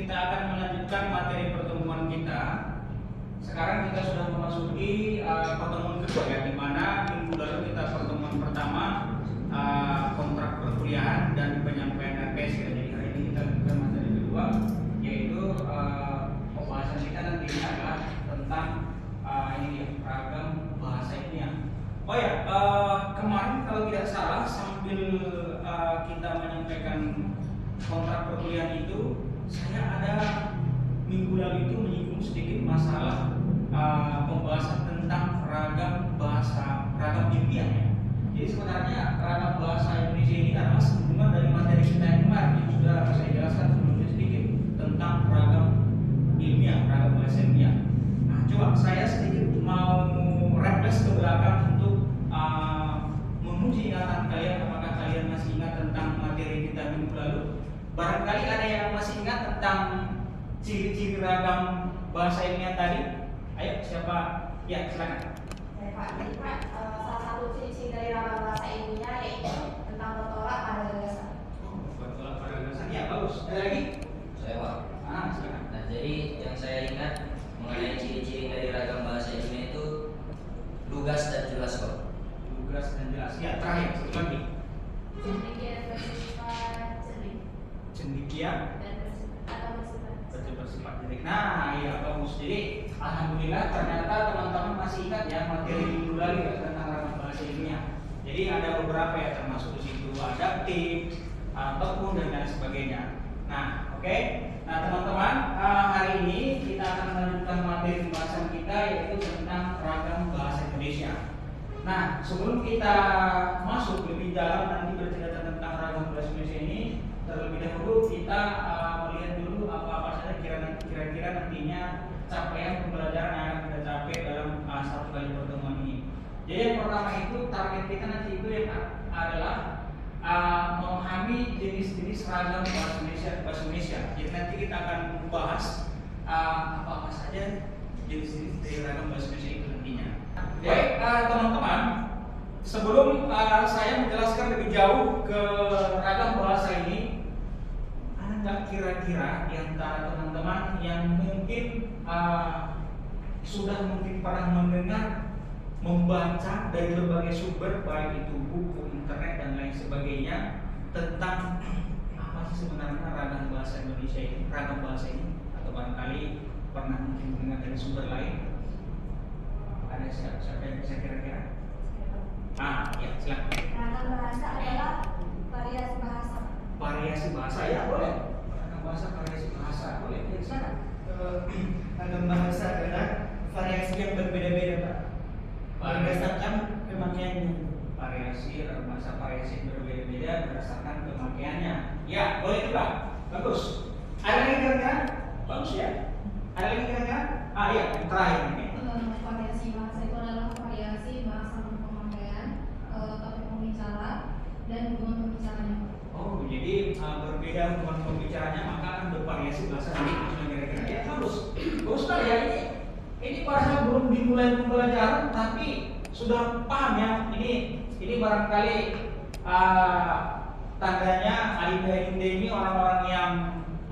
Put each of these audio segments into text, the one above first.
kita akan melanjutkan materi pertemuan kita. Sekarang kita sudah memasuki pertemuan kedua ya, di mana minggu lalu kita pertemuan pertama kontrak perkuliahan dan penyampaian RPS ya. Jadi hari ini kita lanjutkan materi kedua, yaitu pembahasan kita nanti adalah tentang ini dia, ragam bahasa ilmiah. Oh ya, kemarin kalau tidak salah sambil kita menyampaikan kontrak perkuliahan itu, saya ada minggu lalu itu menyinggung sedikit masalah pembahasan tentang ragam bahasa, ragam ilmiah ya. Jadi sebenarnya ragam bahasa Indonesia ini adalah sambungan dari materi kita yang kemarin yang sudah saya jelaskan sebelumnya sedikit tentang ragam ilmiah, ragam bahasa ilmiah. Nah, coba saya sedikit mau refresh ke belakang untuk menguji ingatan kalian, apakah kalian masih ingat tentang materi kita minggu lalu. Barangkali ada yang masih ingat tentang ciri-ciri ragam bahasa ilmiah tadi. Ayo, siapa? Ya, silakan. Ya, Pak. Jadi Pak, salah satu ciri-ciri dari ragam bahasa ilmiah yaitu tentang bertolak pada gagasan. Bertolak pada gagasan. Ya, bagus. Ada lagi? Saya Pak. Silakan. Nah, jadi yang saya ingat mengenai ciri-ciri dari ragam bahasa ilmiah itu lugas dan jelas Pak. Lugas dan jelas. Ya, terakhir satu lagi. Cendekia bersifat jernih Cendekia dan bersifat jernih. Nah, iya bagus. Jadi, alhamdulillah ternyata teman-teman masih ingat ya materi minggu lalu ya tentang ragam bahasa ilmiah. Jadi ada beberapa ya, termasuk di situ adaptif ataupun dan lain sebagainya. Nah, oke. Nah, teman-teman, hari ini kita akan melanjutkan materi pembahasan kita yaitu tentang ragam bahasa Indonesia. Nah, sebelum kita masuk lebih dalam nanti bercerita tentang ragam bahasa Indonesia ini, terlebih dahulu kita melihat dulu apa-apa saja kira-kira nantinya capaian pembelajaran yang akan kita capai dalam satu kali pertemuan ini. Jadi yang pertama itu target kita nanti itu yang adalah memahami jenis-jenis ragam bahasa Indonesia. Jadi nanti kita akan membahas apa-apa saja jenis-jenis dari ragam bahasa Indonesia itu nantinya. Baik, teman-teman, sebelum saya menjelaskan lebih jauh ke ragam bahasa ini, ada nggak kira-kira di antara teman-teman yang mungkin sudah mungkin pernah mendengar, membaca dari berbagai sumber, baik itu buku, internet dan lain sebagainya, tentang apa sih sebenarnya ragam bahasa Indonesia ini, ragam bahasa ini, atau barangkali pernah mungkin mendengar dari sumber lain? Ada siapa yang bisa kira-kira? Ya, silakan. Ragam bahasa adalah variasi bahasa. Variasi bahasa ya, boleh. Ragam bahasa, variasi bahasa, boleh. Ya, silakan. Ragam bahasa adalah variasi yang berbeda-beda Pak, berdasarkan pemakaiannya. Variasi ragam bahasa, variasi yang berbeda-beda berdasarkan pemakaiannya. Ya, boleh itu Pak. Bagus. Ada lagi kira-kira? Bagus ya. Ada lagi kira-kira? Iya, yang terakhir ini. Variasi bahasa itu adalah variasi bahasa pemakaian, topik pembicara dan hubungan pembicaranya. Oh, jadi berbeda hubungan pembicaranya maka akan bervariasi bahasa ini kira-kira. Ya, bagus. Bagus sekali ya ini. Ini padahal belum dimulai pembelajaran tapi sudah paham ya. Ini barangkali tandanya Aida ini orang-orang yang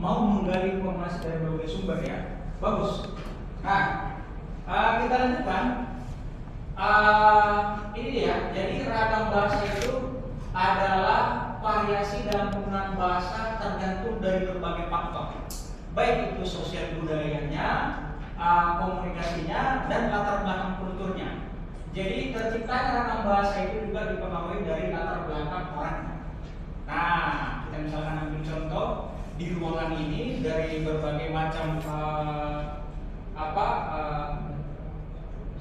mau menggali informasi dari berbagai sumber ya. Bagus. Nah, kita lanjutkan. Ini dia. Jadi ragam bahasa itu adalah variasi dalam penggunaan bahasa tergantung dari berbagai faktor, baik itu sosial budayanya, komunikasinya, dan latar belakang kulturnya. Jadi terciptanya ragam bahasa itu juga dipengaruhi dari latar belakang orangnya. Nah, kita misalkan ambil contoh di ruangan ini dari berbagai macam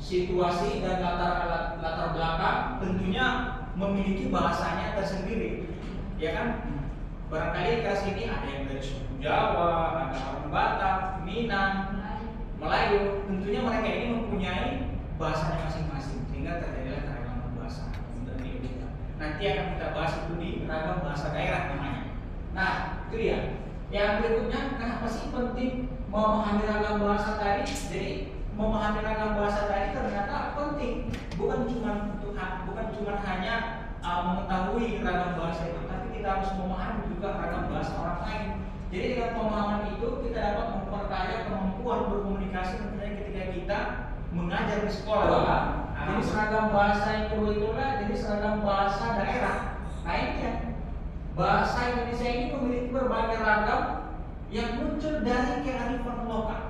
situasi dan latar belakang tentunya memiliki bahasanya tersendiri, ya kan? Barangkali ke sini ada yang dari suku Jawa, ada orang Batak, Minang, Melayu. Tentunya mereka ini mempunyai bahasanya masing-masing sehingga terjadilah keragaman bahasa. Nanti akan kita bahas itu di ragam bahasa daerah namanya. Nah, itu dia. Yang berikutnya, kenapa sih penting memahami ragam bahasa tadi? Jadi memahami ragam bahasa tadi ternyata penting, bukan cuma hanya mengetahui ragam bahasa itu, tapi kita harus memahami juga ragam bahasa orang lain. Jadi dengan pemahaman itu kita berkomunikasi tentunya ketika kita mengajar di sekolah. Jadi seragam bahasa yang kedua itulah jadi seragam bahasa daerah. Nah ini ya, bahasa Indonesia ini memiliki berbagai ragam yang muncul dari kearifan lokal.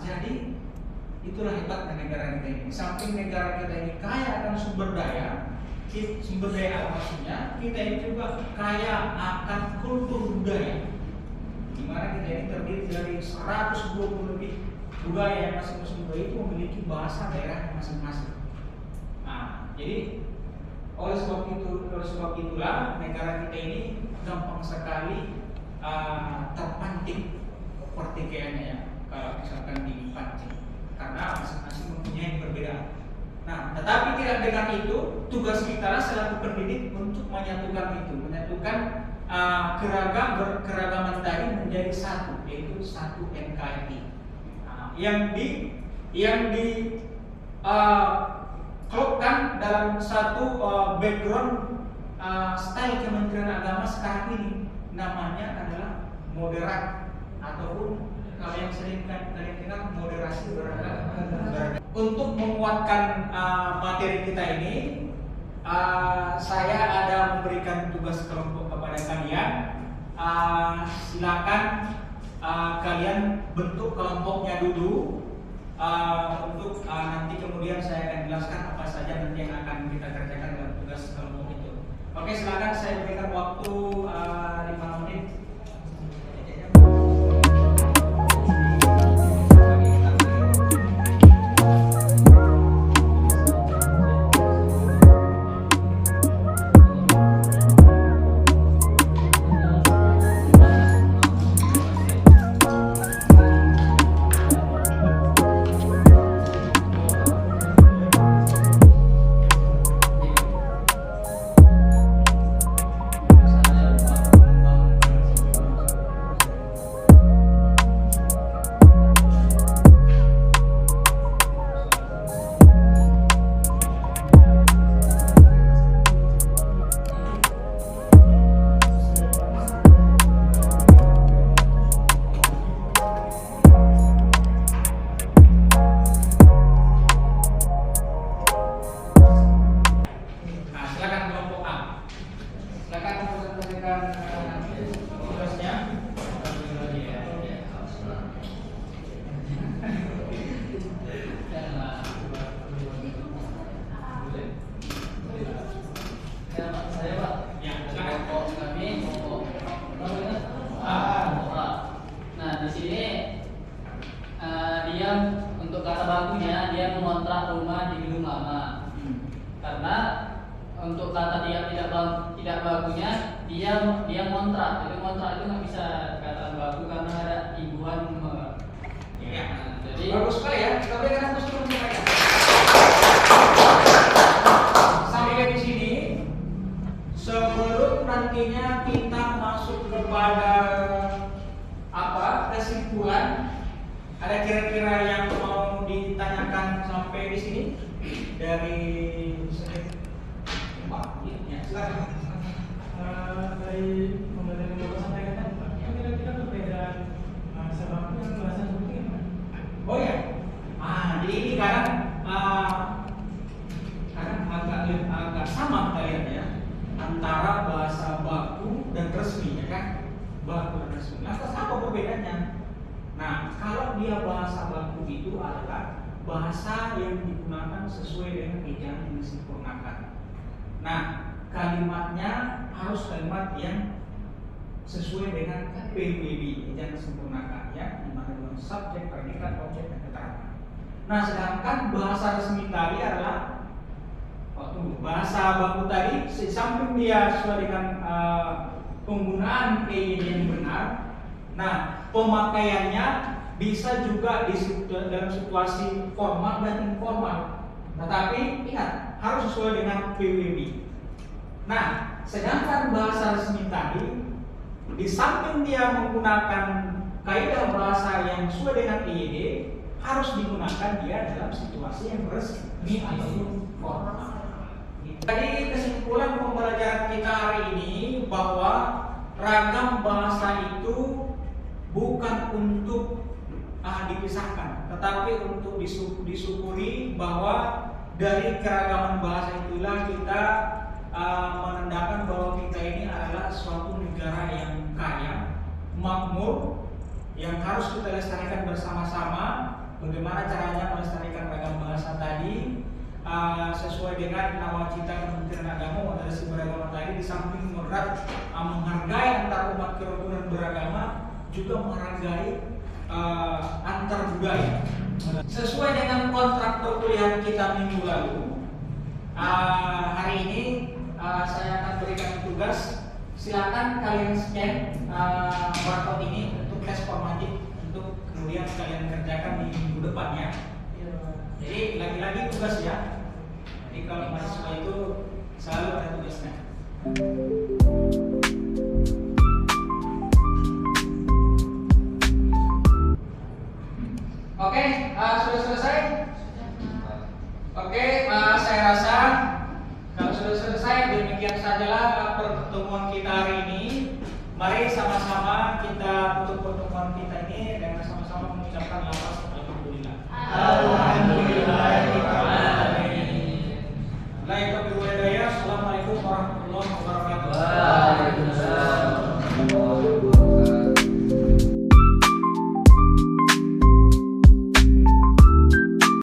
Jadi itulah hebatnya negara kita ini. Di samping negara kita ini kaya akan sumber daya alam maksudnya, kita ini juga kaya akan kultur budaya. Di mana kita ini terdiri dari 120 lebih budaya yang masing-masing budaya itu memiliki bahasa daerah masing-masing. Jadi oleh sebab itulah negara kita ini gampang sekali terpancing pertikaiannya ya, kalau misalkan dipancing, karena masing-masing mempunyai perbedaan. Nah, tetapi tidak dengan itu, tugas kita selaku pendidik untuk menyatukan keragaman tadi menjadi satu, yaitu satu NKRI. Yang di klopkan dalam satu background style Kementerian Agama sekarang ini, namanya adalah moderat, ataupun kalau yang sering kalian dengar moderasi beragama. Untuk menguatkan materi kita ini, saya ada memberikan tugas kelompok kepada kalian. Silakan kalian bentuk kelompoknya dulu, untuk nanti kemudian saya akan jelaskan apa saja nanti yang akan kita kerjakan dalam tugas kelompok itu. Oke, silakan saya berikan waktu 5 menit. Untuk kata dia tidak bakunya dia kontrak. Jadi kontrak itu nggak bisa kata baku karena ada imbuhan. Ya. Jadi bagus sekali ya. Kita berikan aku sebelum mereka. Sampai di sini, sebelum nantinya kita masuk kepada kesimpulan, ada kira-kira yang mau ditanyakan sampai di sini dari silakan. Dari pembelajaran yang Bapak sampaikan, kira-kira perbedaan bahasa baku dan bahasa suku gimana? Oh ya, jadi ini kadang agak sama kita lihat ya, antara bahasa baku dan resmi ya kan, baku dan resmi. Nah, apa perbedaannya? Nah, kalau dia bahasa baku itu adalah bahasa yang digunakan sesuai dengan ejaan yang disempurnakan. Nah, kalimatnya harus kalimat yang sesuai dengan PBB, ejaan disempurnakan ya, di mana dengan subjek, predikat, objek, dan keterangan. Nah, sedangkan bahasa resmi tadi adalah bahasa baku tadi, di samping dia sesuai dengan penggunaan EYD yang benar. Nah, pemakaiannya bisa juga dalam situasi formal dan informal. Tetapi ingat, harus sesuai dengan PBB. Nah, sedangkan bahasa resmi tadi, di samping dia menggunakan kaidah bahasa yang sesuai dengan EYD, harus digunakan dia dalam situasi yang resmi atau formal. Jadi kesimpulan pembelajaran kita hari ini bahwa ragam bahasa itu bukan untuk dipisahkan, tetapi untuk disyukuri bahwa dari keragaman bahasa itulah kita menandakan bahwa kita ini adalah suatu negara yang kaya, makmur, yang harus kita lestarikan bersama-sama. Bagaimana caranya melestarikan ragam bahasa tadi? Sesuai dengan nawacita Kementerian Agama Moderasi Beragama tadi, di samping menghargai antar umat kerukunan beragama, juga menghargai antar budaya. Sesuai dengan kontrak perkuliahan kita minggu lalu, hari ini saya akan berikan tugas. Silakan kalian scan barcode ini untuk tes formatif, untuk kemudian kalian kerjakan di minggu depannya. Jadi lagi-lagi tugas ya. Jadi kalau mahasiswa itu selalu ada tugasnya. Oke, sudah selesai? Oke, saya rasa kalau sudah selesai, demikian sajalah pertemuan kita hari ini. Mari sama-sama kita tutup pertemuan